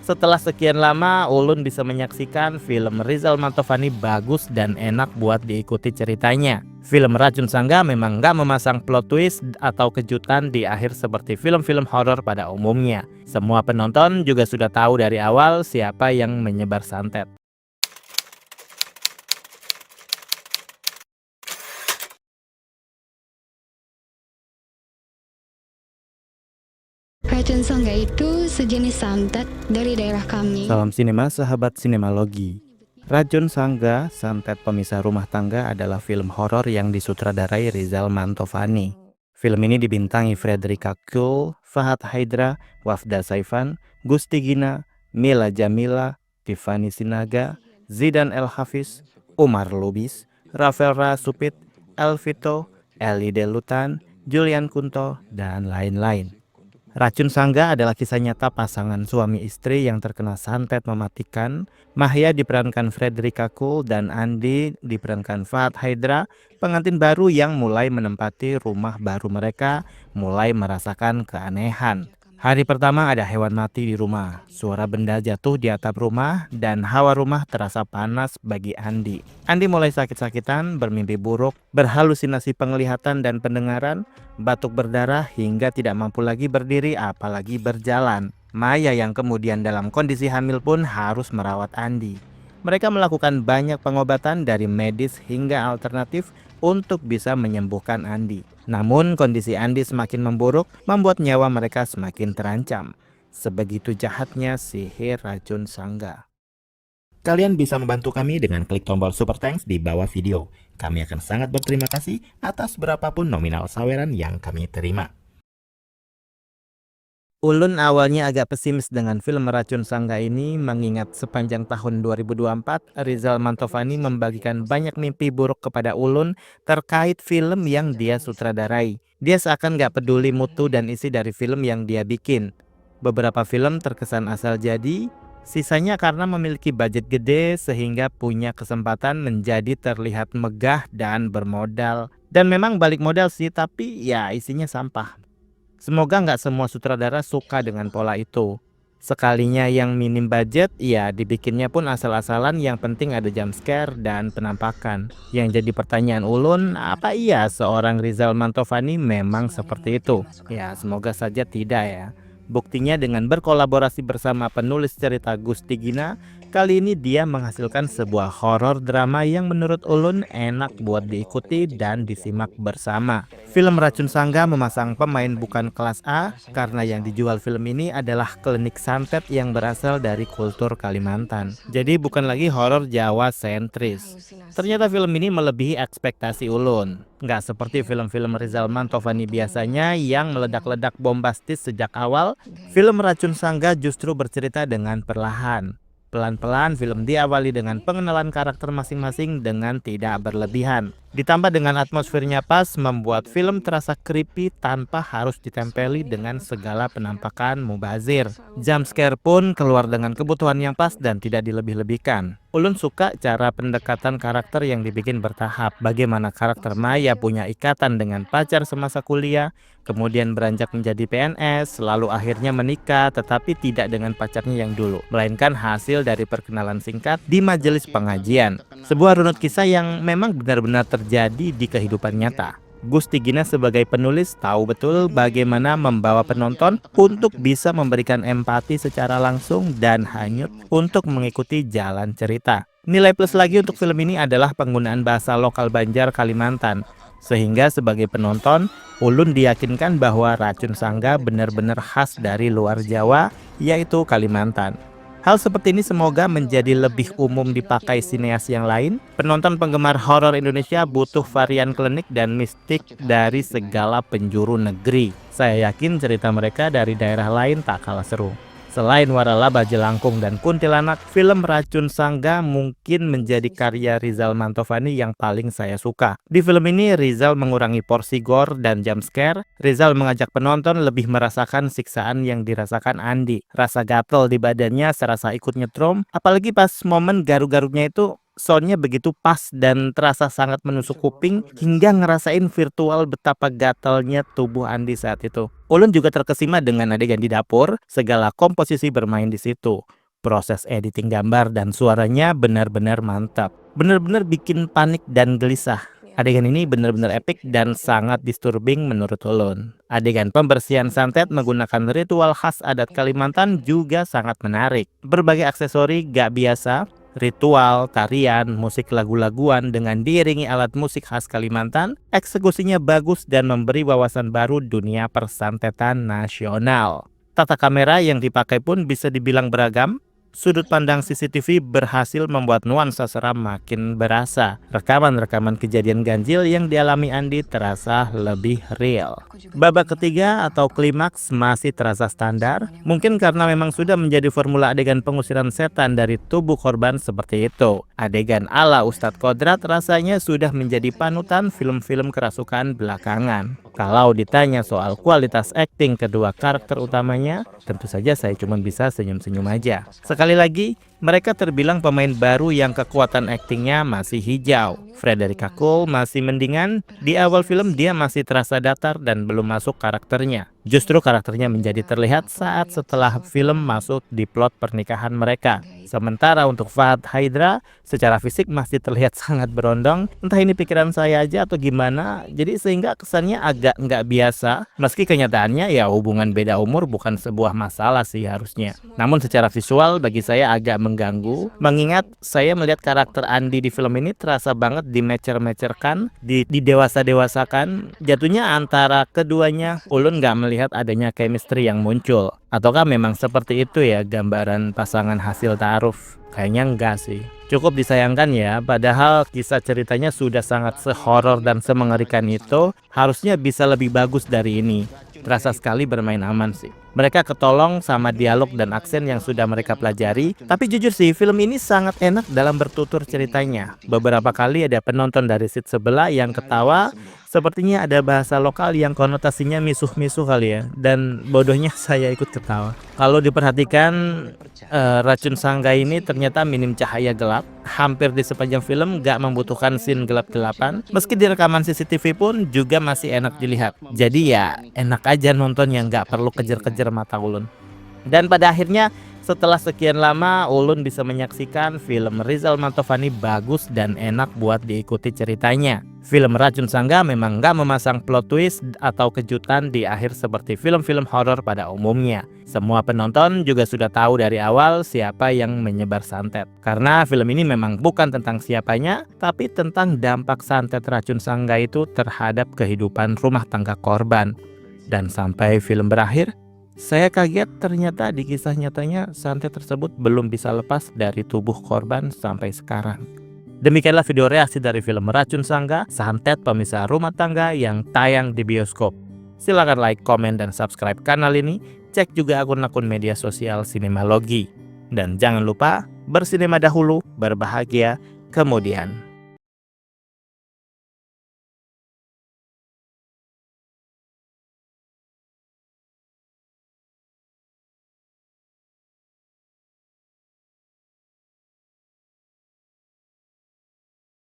Setelah sekian lama, Ulun bisa menyaksikan film Rizal Mantovani bagus dan enak buat diikuti ceritanya. Film Racun Sangga memang nggak memasang plot twist atau kejutan di akhir seperti film-film horor pada umumnya. Semua penonton juga sudah tahu dari awal siapa yang menyebar santet. Racun Sangga itu sejenis santet dari daerah kami. Salam sinema sahabat sinemalogi. Racun Sangga, santet pemisah rumah tangga adalah film horor yang disutradarai Rizal Mantovani. Film ini dibintangi Frederica Kuhl, Fahad Haidra, Wafda Saifan, Gusti Gina, Mila Jamila, Tiffany Sinaga, Zidan El Hafiz, Umar Lubis, Rafael Rasupit, Elvito, Eli Delutan, Julian Kunto, dan lain-lain. Racun Sangga adalah kisah nyata pasangan suami istri yang terkena santet mematikan. Mahya diperankan Frederica Kuhl dan Andi diperankan Fahad Haidra, pengantin baru yang mulai menempati rumah baru mereka, mulai merasakan keanehan. Hari pertama ada hewan mati di rumah, suara benda jatuh di atap rumah, dan hawa rumah terasa panas bagi Andi. Andi mulai sakit-sakitan, bermimpi buruk, berhalusinasi penglihatan dan pendengaran, batuk berdarah hingga tidak mampu lagi berdiri apalagi berjalan. Maya yang kemudian dalam kondisi hamil pun harus merawat Andi. Mereka melakukan banyak pengobatan dari medis hingga alternatif untuk bisa menyembuhkan Andi. Namun kondisi Andi semakin memburuk membuat nyawa mereka semakin terancam. Sebegitu jahatnya sihir Racun Sangga. Kalian bisa membantu kami dengan klik tombol super thanks di bawah video. Kami akan sangat berterima kasih atas berapapun nominal saweran yang kami terima. Ulun awalnya agak pesimis dengan film Racun Sangga ini mengingat sepanjang tahun 2024 Rizal Mantovani membagikan banyak mimpi buruk kepada Ulun terkait film yang dia sutradarai. Dia seakan gak peduli mutu dan isi dari film yang dia bikin. Beberapa film terkesan asal jadi, sisanya karena memiliki budget gede sehingga punya kesempatan menjadi terlihat megah dan bermodal. Dan memang balik modal sih, tapi ya isinya sampah. Semoga nggak semua sutradara suka dengan pola itu. Sekalinya yang minim budget, ya dibikinnya pun asal-asalan, yang penting ada jump scare dan penampakan. Yang jadi pertanyaan Ulun, apa iya seorang Rizal Mantovani memang seperti itu? Ya semoga saja tidak ya. Buktinya dengan berkolaborasi bersama penulis cerita Gusti Gina, kali ini dia menghasilkan sebuah horor drama yang menurut Ulun enak buat diikuti dan disimak bersama. Film Racun Sangga memasang pemain bukan kelas A karena yang dijual film ini adalah klinik santet yang berasal dari kultur Kalimantan. Jadi bukan lagi horor Jawa sentris. Ternyata film ini melebihi ekspektasi Ulun. Nggak seperti film-film Rizal Mantovani biasanya yang meledak-ledak bombastis sejak awal, film Racun Sangga justru bercerita dengan perlahan. Pelan-pelan film diawali dengan pengenalan karakter masing-masing dengan tidak berlebihan. Ditambah dengan atmosfernya pas, membuat film terasa creepy tanpa harus ditempeli dengan segala penampakan mubazir. Jump scare pun keluar dengan kebutuhan yang pas dan tidak dilebih-lebihkan. Ulun suka cara pendekatan karakter yang dibikin bertahap. Bagaimana karakter Maya punya ikatan dengan pacar semasa kuliah, kemudian beranjak menjadi PNS, lalu akhirnya menikah tetapi tidak dengan pacarnya yang dulu, melainkan hasil dari perkenalan singkat di majelis pengajian. Sebuah runut kisah yang memang benar-benar terjadi di kehidupan nyata. Gusti Gina sebagai penulis tahu betul bagaimana membawa penonton untuk bisa memberikan empati secara langsung dan hanyut untuk mengikuti jalan cerita. Nilai plus lagi untuk film ini adalah penggunaan bahasa lokal Banjar Kalimantan. Sehingga sebagai penonton, Ulun diyakinkan bahwa Racun Sangga benar-benar khas dari luar Jawa, yaitu Kalimantan. Hal seperti ini semoga menjadi lebih umum dipakai sineas yang lain. Penonton penggemar horor Indonesia butuh varian klinik dan mistik dari segala penjuru negeri. Saya yakin cerita mereka dari daerah lain tak kalah seru. Selain Waralaba, Jelangkung, dan Kuntilanak, film Racun Sangga mungkin menjadi karya Rizal Mantovani yang paling saya suka. Di film ini Rizal mengurangi porsi gore dan jump scare. Rizal mengajak penonton lebih merasakan siksaan yang dirasakan Andi. Rasa gatel di badannya serasa ikut nyetrum, apalagi pas momen garuk-garuknya itu soundnya begitu pas dan terasa sangat menusuk kuping hingga ngerasain virtual betapa gatalnya tubuh Andi saat itu. Ulun juga terkesima dengan adegan di dapur, segala komposisi bermain di situ. Proses editing gambar dan suaranya benar-benar mantap. Benar-benar bikin panik dan gelisah. Adegan ini benar-benar epik dan sangat disturbing menurut Ulun. Adegan pembersihan santet menggunakan ritual khas adat Kalimantan juga sangat menarik. Berbagai aksesori gak biasa, ritual, tarian, musik lagu-laguan dengan diiringi alat musik khas Kalimantan, eksekusinya bagus dan memberi wawasan baru dunia persantetan nasional. Tata kamera yang dipakai pun bisa dibilang beragam. Sudut pandang CCTV berhasil membuat nuansa seram makin berasa. Rekaman-rekaman kejadian ganjil yang dialami Andi terasa lebih real. Babak ketiga atau klimaks masih terasa standar, mungkin karena memang sudah menjadi formula adegan pengusiran setan dari tubuh korban seperti itu. Adegan ala Ustadz Kodrat rasanya sudah menjadi panutan film-film kerasukan belakangan. Kalau ditanya soal kualitas akting kedua karakter utamanya, tentu saja saya cuma bisa senyum-senyum aja. Sekali lagi, mereka terbilang pemain baru yang kekuatan aktingnya masih hijau. Frederica Cole masih mendingan, di awal film dia masih terasa datar dan belum masuk karakternya. Justru karakternya menjadi terlihat saat setelah film masuk di plot pernikahan mereka. Sementara untuk Fahad Haidra, secara fisik masih terlihat sangat berondong. Entah ini pikiran saya aja atau gimana, jadi sehingga kesannya agak nggak biasa. Meski kenyataannya ya hubungan beda umur bukan sebuah masalah sih harusnya. Namun secara visual bagi saya agak mengganggu, mengingat saya melihat karakter Andi di film ini terasa banget dimecer-mecerkan, didewasa-dewasakan. Jatuhnya antara keduanya, Ulun nggak melihat adanya chemistry yang muncul. Ataukah memang seperti itu ya gambaran pasangan hasil ta'aruf? Kayaknya enggak sih. Cukup disayangkan ya, padahal kisah ceritanya sudah sangat sehoror dan semengerikan itu, harusnya bisa lebih bagus dari ini. Terasa sekali bermain aman sih. Mereka ketolong sama dialog dan aksen yang sudah mereka pelajari. Tapi jujur sih, film ini sangat enak dalam bertutur ceritanya. Beberapa kali ada penonton dari seat sebelah yang ketawa. Sepertinya ada bahasa lokal yang konotasinya misuh-misuh kali ya. Dan bodohnya saya ikut ketawa. Kalau diperhatikan, Racun Sangga ini ternyata minim cahaya gelap. Hampir di sepanjang film gak membutuhkan scene gelap-gelapan. Meski di rekaman CCTV pun juga masih enak dilihat. Jadi ya enak aja nonton yang gak perlu kejar-kejar mata Ulun. Dan pada akhirnya setelah sekian lama Ulun bisa menyaksikan film Rizal Mantovani bagus dan enak buat diikuti ceritanya. Film Racun Sangga memang gak memasang plot twist atau kejutan di akhir seperti film-film horor pada umumnya. Semua penonton juga sudah tahu dari awal siapa yang menyebar santet. Karena film ini memang bukan tentang siapanya, tapi tentang dampak santet Racun Sangga itu terhadap kehidupan rumah tangga korban. Dan sampai film berakhir, saya kaget ternyata di kisah nyatanya santet tersebut belum bisa lepas dari tubuh korban sampai sekarang. Demikianlah video reaksi dari film Racun Sangga, santet pemisah rumah tangga yang tayang di bioskop. Silahkan like, komen, dan subscribe kanal ini. Cek juga akun-akun media sosial Sinemalogi. Dan jangan lupa bersinema dahulu, berbahagia kemudian.